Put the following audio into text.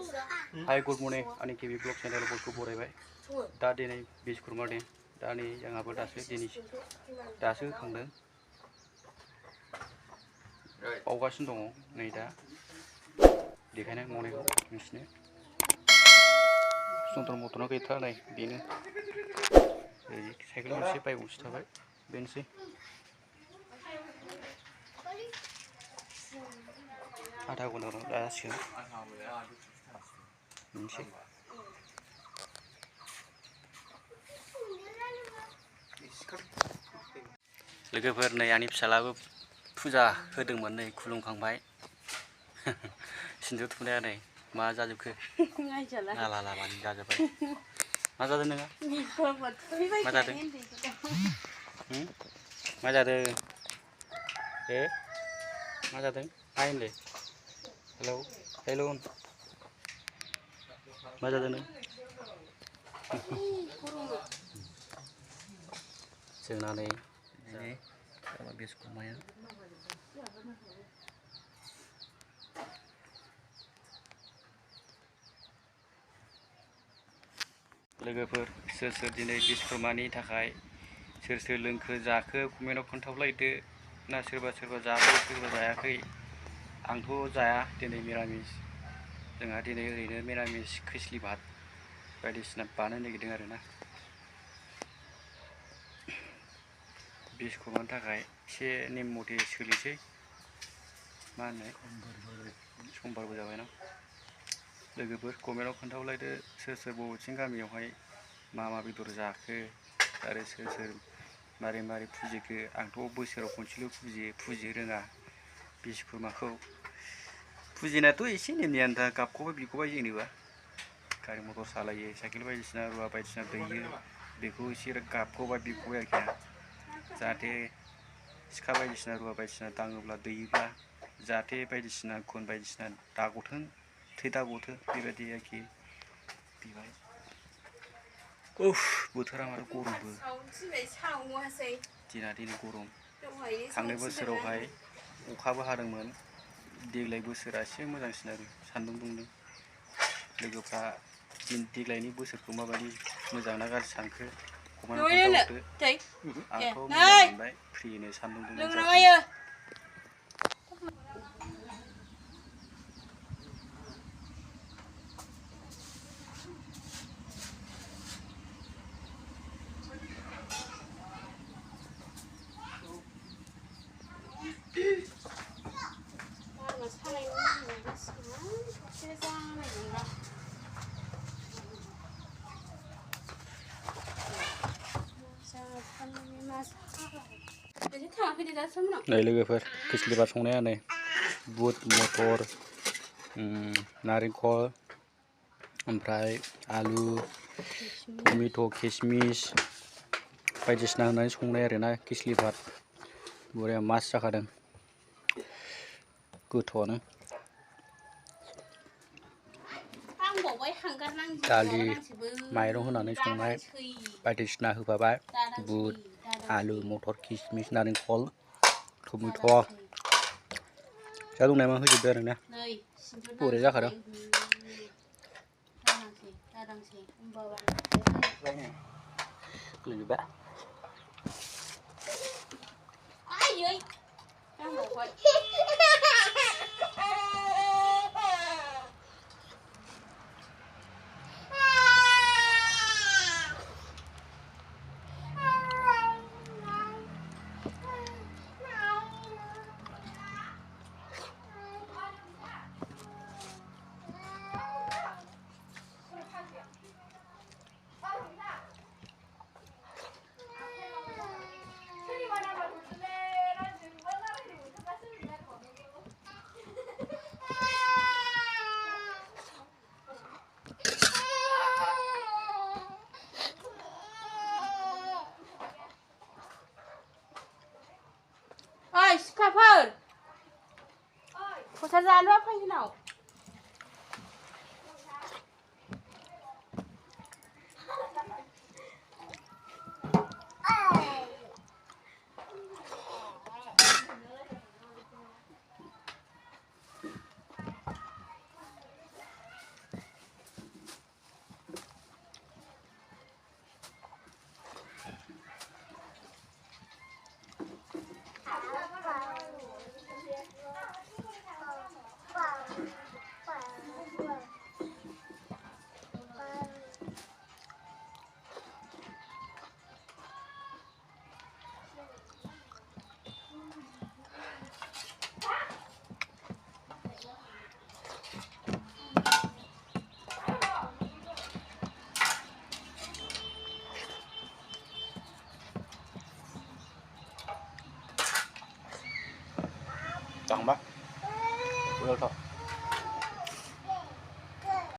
Hi, good morning. Ani TV Blog channel bosku boraयबाय. दा दिनै बिस्कुरमानि दा नै जोंहाबो दासो खांदों. बावगासिनो दङ नै दा देखायनाय मावनायखौ नोंसिनो. सन्थ्र मथना गैथारा नै बेनो. साइकेल गंसे बाइक गंसे थाबाय बेनोसै. आधा घन्टाल' जासिगोन. बेनोसै. लोगोफोर नै आंनि फिसालाबो फुजा होदोंमोन नै खुलुमखांबाय. सिन्दुर थुनाया नै मा जाजोबखो? लालाबानि जाजोब्बाय. मा जादों नोंहा? मा जादों? मा जादों? मा जादों? हाय होनदो. Hello hello. मा जादों नों? जोंना नै बिस्कुरमाया लोगोफोर सोर दिनै बिस्कुरमानि थाखाय सोर लोंखो जाखो कमेन्टआव खोन्थालायदो ना सोरबा जाबाय सोरबा जायाखै. आंथ' जाया दिनै मिरामिस. जोंहा दिनै ओरैनो मिरामिस खिस्लि भात बायदिसिना बानायनो नागिरदों आरोना. बिस्कुरमानि थाखाय एसे नेम मथे सोलिसै. मा होनो समबारबो जाबायना. लोगोफोर कमेन्टआव खोन्थालायदो सोर बबेथिं गामियावहाय मा बेदर जाखो आरो सोर मारै फुजिखो. आंथ' बोसोराव खनसेल' फुजिनो रोङा बिस्कुरमाखौ. फुजिनायाथ' एसे नेमनि आन्था गाबख'बाय बिख'बाय जेनेबा गारि मथर सालायो साइकेल बायदिसिना रुवा बायदिसिना दैयो बेखौ एसे गाबख'बाय बिख'बाय आरोखि. जाहाथे सिखा बायदिसिना रुवा बायदिसिना दाङोब्ला दैयोब्ला जाहाथे बायदिसिना खुन बायदिसिना दागथों थै दागथों बेबायदि आरोखि बिबाय. बोथोरा माथो गरमबो. दिना दिनै गरम. थांनाय बोसोरावहाय अखाबो हादोंमोन. देग्लाय बोसोरा एसे मोजांसिन आरो सान्दुं दुंदों. लोगोफ्रा देग्लायनि बोसोरखौ माबायदि मोजां ना गाज्रि सानखो कमेन्टआव खोन्थाहरदो. आंथ' मोजां मोनबाय फ्रिनो सान्दुं दुंनाय. नै लोगोफोर खिस्लि भात संनाया नै बुट मटर नारेंखल ओमफ्राय आलु टमेट' किसमिस बायदिसिना होनानै संनाय आरोना खिस्लि भात. बरिया मास जाखादों. गोथावआनो. दालि माइरं होनानै संनाय बायदिसिना होफाबाय बुट आलु मटर किसमिस नारेंखल टमेट' जा दंनाय मा होजोबबाय आरोना. बरिया जाखादों. गोलैजोब्बाय. सिख्लाफोर फथा जानो फैनाव. जाखांबा? उदावथ'